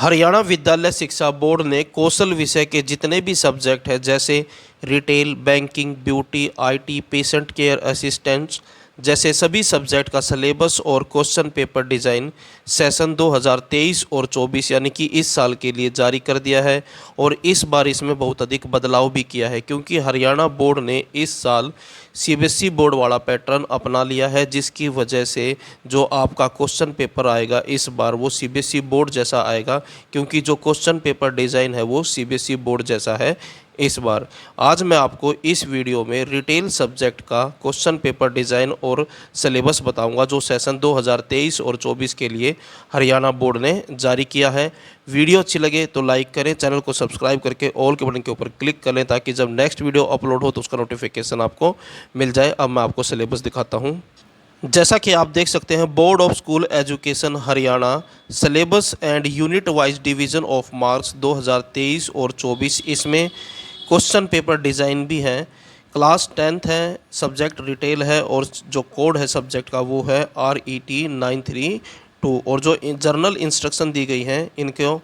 हरियाणा विद्यालय शिक्षा बोर्ड ने कौशल विषय के जितने भी सब्जेक्ट हैं जैसे retail, banking, beauty, IT, patient care assistants जैसे सभी सब्जेक्ट का सिलेबस और क्वेश्चन पेपर डिज़ाइन सेशन 2023 और 24 यानी कि इस साल के लिए जारी कर दिया है। और इस बार इसमें बहुत अधिक बदलाव भी किया है क्योंकि हरियाणा बोर्ड ने इस साल सीबीएसई बोर्ड वाला पैटर्न अपना लिया है, जिसकी वजह से जो आपका क्वेश्चन पेपर आएगा इस बार वो सीबीएसई बोर्ड जैसा आएगा, क्योंकि जो क्वेश्चन पेपर डिज़ाइन है वो सीबीएसई बोर्ड जैसा है। इस बार आज मैं आपको इस वीडियो में रिटेल सब्जेक्ट का क्वेश्चन पेपर डिज़ाइन और सिलेबस बताऊंगा जो सेशन 2023 और 24 के लिए हरियाणा बोर्ड ने जारी किया है। वीडियो अच्छी लगे तो लाइक करें, चैनल को सब्सक्राइब करके ऑल के बटन के ऊपर क्लिक कर लें ताकि जब नेक्स्ट वीडियो अपलोड हो तो उसका नोटिफिकेशन आपको मिल जाए। अब मैं आपको सिलेबस दिखाता हूँ। जैसा कि आप देख सकते हैं, board of school education Haryana syllabus and unit wise division of marks 2023 और 24, इसमें क्वेश्चन पेपर डिज़ाइन भी है। क्लास 10th है, सब्जेक्ट रिटेल है और जो कोड है सब्जेक्ट का वो है RET 932। और जो जर्नल इंस्ट्रक्शन दी गई हैं इनको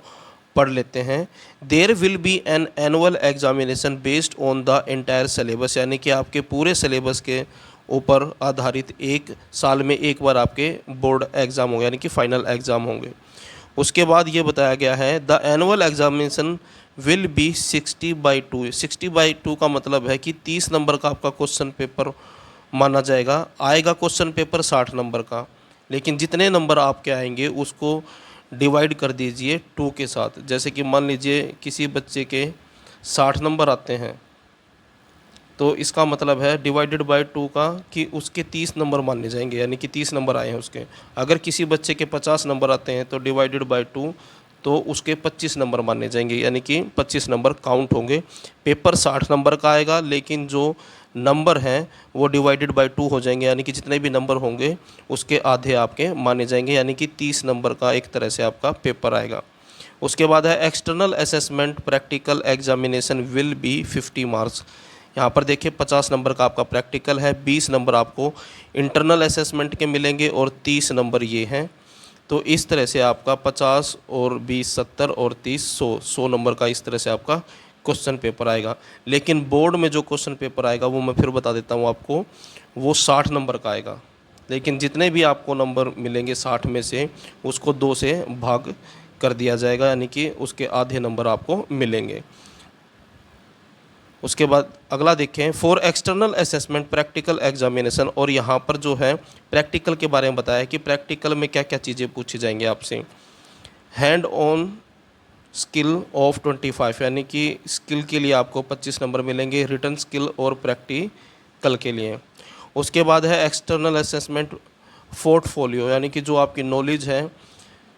पढ़ लेते हैं। There will be an annual examination based on the entire syllabus, यानी कि आपके पूरे सिलेबस के ऊपर आधारित एक साल में एक बार आपके बोर्ड एग्ज़ाम होंगे यानी कि फाइनल एग्ज़ाम होंगे। उसके बाद ये बताया गया है the annual examination will be 60/2। 60/2 का मतलब है कि 30 नंबर का आपका क्वेश्चन पेपर माना जाएगा। आएगा क्वेश्चन पेपर 60 नंबर का, लेकिन जितने नंबर आपके आएंगे उसको डिवाइड कर दीजिए 2 के साथ। जैसे कि मान लीजिए किसी बच्चे के 60 नंबर आते हैं तो इसका मतलब है डिवाइडेड बाय 2 का कि उसके 30 नंबर माने जाएंगे, यानी कि 30 नंबर आए हैं उसके। अगर किसी बच्चे के 50 नंबर आते हैं तो डिवाइडेड बाय 2 तो उसके 25 नंबर माने जाएंगे, यानी कि 25 नंबर काउंट होंगे। पेपर 60 नंबर का आएगा लेकिन जो नंबर हैं वो डिवाइडेड बाय 2 हो जाएंगे, यानी कि जितने भी नंबर होंगे उसके आधे आपके माने जाएंगे, यानी कि 30 नंबर का एक तरह से आपका पेपर आएगा। उसके बाद है external assessment practical examination will be 50 marks. यहाँ पर देखिए 50 नंबर का आपका प्रैक्टिकल है, 20 नंबर आपको इंटरनल असेसमेंट के मिलेंगे और 30 नंबर ये हैं। तो इस तरह से आपका 50 और 20 70 और 30 100 नंबर का इस तरह से आपका क्वेश्चन पेपर आएगा। लेकिन बोर्ड में जो क्वेश्चन पेपर आएगा वो मैं फिर बता देता हूँ आपको, वो 60 नंबर का आएगा। लेकिन जितने भी आपको नंबर मिलेंगे 60 में से उसको 2 से भाग कर दिया जाएगा, यानी कि उसके आधे नंबर आपको मिलेंगे। उसके बाद अगला देखें for external assessment practical examination, और यहाँ पर जो है प्रैक्टिकल के बारे में बताया कि प्रैक्टिकल में क्या क्या चीज़ें पूछी जाएंगी आपसे। हैंड ऑन स्किल ऑफ 25, यानी कि स्किल के लिए आपको 25 नंबर मिलेंगे, रिटन स्किल और प्रैक्टिकल के लिए। उसके बाद है एक्सटर्नल असेसमेंट पोर्टफोलियो, यानी कि जो आपकी नॉलेज है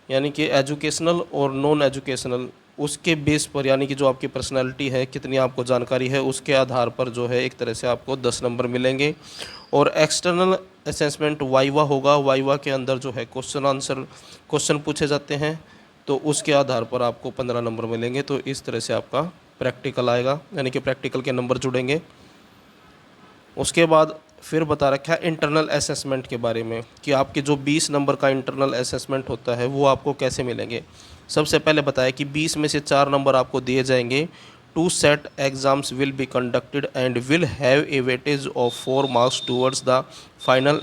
यानी कि एजुकेशनल और नॉन एजुकेशनल उसके बेस पर, यानी कि जो आपकी पर्सनालिटी है कितनी आपको जानकारी है उसके आधार पर जो है एक तरह से आपको 10 नंबर मिलेंगे। और एक्सटर्नल असेसमेंट वाइवा होगा, वाइवा के अंदर जो है क्वेश्चन आंसर क्वेश्चन पूछे जाते हैं तो उसके आधार पर आपको 15 नंबर मिलेंगे। तो इस तरह से आपका प्रैक्टिकल आएगा, यानी कि प्रैक्टिकल के नंबर जुड़ेंगे। उसके बाद फिर बता रखा है इंटरनल असेसमेंट के बारे में कि आपके जो 20 नंबर का इंटरनल असेसमेंट होता है वो आपको कैसे मिलेंगे। सबसे पहले बताया कि 20 में से 4 नंबर आपको दिए जाएंगे। 2 set exams will be conducted and will have a weightage of 4 marks towards the final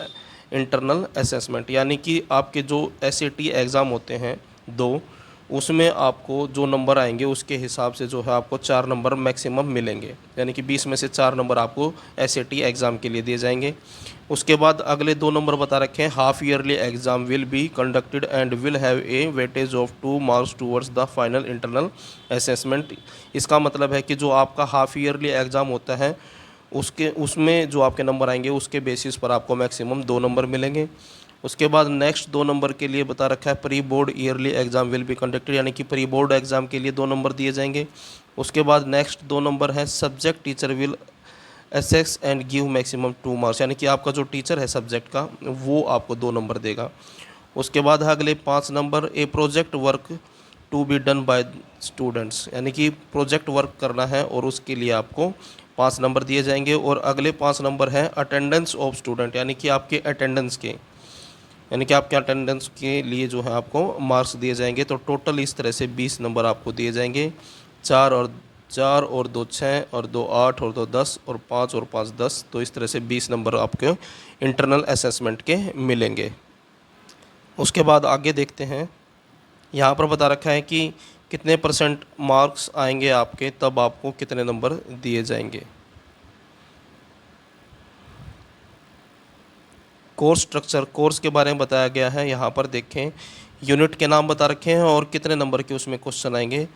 internal assessment, यानी कि आपके जो SAT एग्ज़ाम होते हैं 2, उसमें आपको जो नंबर आएंगे उसके हिसाब से जो है आपको 4 नंबर मैक्सिमम मिलेंगे, यानी कि 20 में से 4 नंबर आपको SAT एग्ज़ाम के लिए दिए जाएंगे। उसके बाद अगले 2 नंबर बता रखे हैं half yearly exam will be conducted and will have a weightage of 2 marks towards the final internal assessment. इसका मतलब है कि जो आपका हाफ ईयरली एग्ज़ाम होता है उसमें जो आपके नंबर आएंगे उसके बेसिस पर आपको मैक्सिमम 2 नंबर मिलेंगे। उसके बाद नेक्स्ट 2 नंबर के लिए बता रखा है pre board yearly exam will be conducted, यानी कि प्री बोर्ड एग्ज़ाम के लिए 2 नंबर दिए जाएंगे। उसके बाद नेक्स्ट 2 नंबर है subject teacher will assess and give maximum 2 marks, यानी कि आपका जो टीचर है सब्जेक्ट का वो आपको 2 नंबर देगा। उसके बाद है अगले 5 नंबर a project work to be done by students, यानी कि प्रोजेक्ट वर्क करना है और उसके लिए आपको 5 नंबर दिए जाएंगे। और अगले 5 नंबर है अटेंडेंस ऑफ स्टूडेंट, यानी कि आपके अटेंडेंस के यानी कि आपके अटेंडेंस के लिए जो है आपको मार्क्स दिए जाएंगे। तो टोटल इस तरह से 20 नंबर आपको दिए जाएंगे। 4 और 2 6 और 2 8 और 2 10 और 5 और 5 10। तो इस तरह से 20 नंबर आपके इंटरनल असेसमेंट के मिलेंगे। उसके बाद आगे देखते हैं, यहाँ पर बता रखा है कि कितने % मार्क्स आएंगे आपके, तब आपको कितने नंबर दिए जाएंगे। कोर्स स्ट्रक्चर, कोर्स के बारे में बताया गया है। यहाँ पर देखें, यूनिट के नाम बता रखे हैं और कितने नंबर के उसमें क्वेश्चन आएंगे।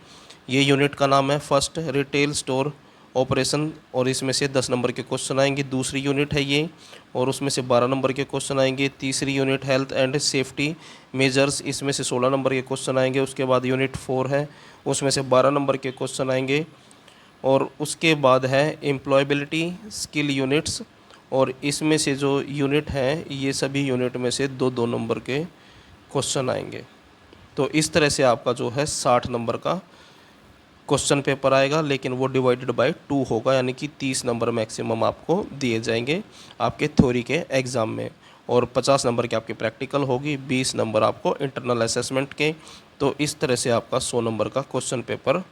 ये यूनिट का नाम है फर्स्ट रिटेल स्टोर ऑपरेशन, और इसमें से 10 नंबर के क्वेश्चन आएंगे। दूसरी यूनिट है ये, और उसमें से 12 नंबर के क्वेश्चन आएंगे। तीसरी unit health and safety measures, इसमें से 16 नंबर के क्वेश्चन आएंगे। उसके बाद यूनिट 4 है, उसमें से 12 नंबर के क्वेश्चन आएंगे। और उसके बाद है एम्प्लॉयबिलिटी स्किल यूनिट्स, और इसमें से जो यूनिट है ये सभी यूनिट में से 2-2 नंबर के क्वेश्चन आएंगे। तो इस तरह से आपका जो है 60 नंबर का क्वेश्चन पेपर आएगा, लेकिन वो डिवाइडेड बाय 2 होगा, यानी कि 30 नंबर मैक्सिमम आपको दिए जाएंगे आपके थ्योरी के एग्ज़ाम में, और 50 नंबर की आपकी प्रैक्टिकल होगी, 20 नंबर आपको इंटरनल असेसमेंट के। तो इस तरह से आपका 100 नंबर का क्वेश्चन पेपर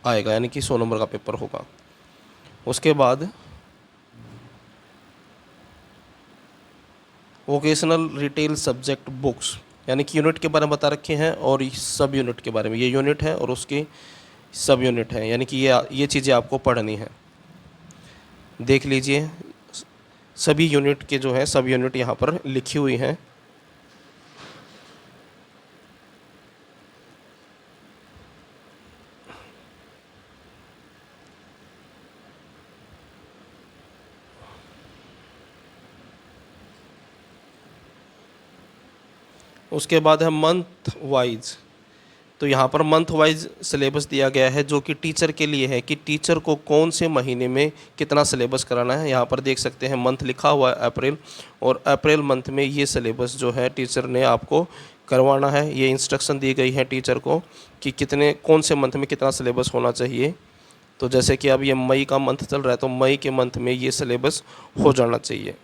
आएगा, यानी कि 100 नंबर का पेपर होगा। उसके बाद वोकेशनल रिटेल सब्जेक्ट बुक्स, यानी कि यूनिट के बारे में बता रखे हैं और सब यूनिट के बारे में। ये यूनिट है और उसकी सब यूनिट है, यानी कि ये चीज़ें आपको पढ़नी है। देख लीजिए, सभी यूनिट के जो है सब यूनिट यहाँ पर लिखी हुई हैं। उसके बाद है मंथ वाइज। तो यहाँ पर मंथ वाइज सिलेबस दिया गया है, जो कि टीचर के लिए है कि टीचर को कौन से महीने में कितना सिलेबस कराना है। यहाँ पर देख सकते हैं मंथ लिखा हुआ है अप्रैल, और अप्रैल मंथ में ये सिलेबस जो है टीचर ने आपको करवाना है। ये इंस्ट्रक्शन दी गई है टीचर को कि कौन से मंथ में कितना सिलेबस होना चाहिए। तो जैसे कि अब ये मई का मंथ चल रहा है, तो मई के मंथ में ये सिलेबस हो जाना चाहिए।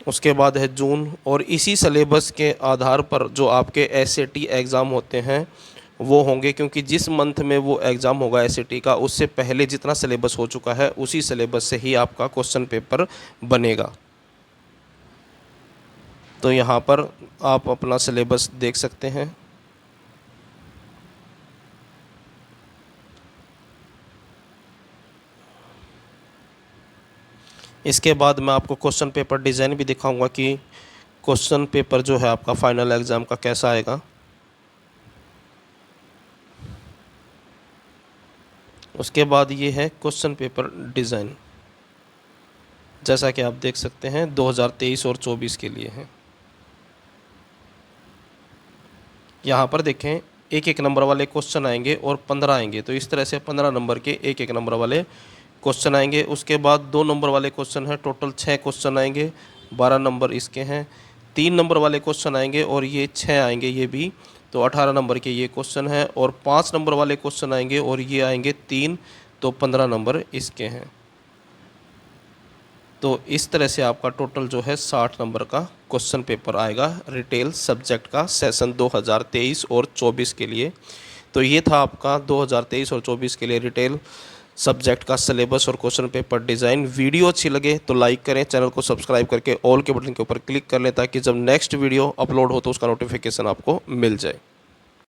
उसके बाद है जून, और इसी सिलेबस के आधार पर जो आपके एसएटी एग्ज़ाम होते हैं वो होंगे, क्योंकि जिस मंथ में वो एग्ज़ाम होगा एसएटी का, उससे पहले जितना सिलेबस हो चुका है उसी सिलेबस से ही आपका क्वेश्चन पेपर बनेगा। तो यहाँ पर आप अपना सिलेबस देख सकते हैं। इसके बाद मैं आपको क्वेश्चन पेपर डिज़ाइन भी दिखाऊंगा कि क्वेश्चन पेपर जो है आपका फाइनल एग्ज़ाम का कैसा आएगा। उसके बाद ये है क्वेश्चन पेपर डिज़ाइन, जैसा कि आप देख सकते हैं 2023 और 24 के लिए है। यहाँ पर देखें, एक एक नंबर वाले क्वेश्चन आएंगे और 15 आएंगे। तो इस तरह से 15 नंबर के एक एक नंबर वाले क्वेश्चन आएंगे। उसके बाद 2 नंबर वाले क्वेश्चन हैं, टोटल 6 क्वेश्चन आएंगे, 12 नंबर इसके हैं। 3 नंबर वाले क्वेश्चन आएंगे और ये 6 आएंगे ये भी, तो 18 नंबर के ये क्वेश्चन हैं। और 5 नंबर वाले क्वेश्चन आएंगे और ये आएंगे 3, तो 15 नंबर इसके हैं। तो इस तरह से आपका टोटल जो है 60 नंबर का क्वेश्चन पेपर आएगा रिटेल सब्जेक्ट का सेशन 2023 और 24 के लिए। तो ये था आपका 2023 और 24 के लिए रिटेल सब्जेक्ट का सिलेबस और क्वेश्चन पेपर डिज़ाइन। वीडियो अच्छी लगे तो लाइक करें, चैनल को सब्सक्राइब करके ऑल के बटन के ऊपर क्लिक कर लें, ताकि जब नेक्स्ट वीडियो अपलोड हो तो उसका नोटिफिकेशन आपको मिल जाए।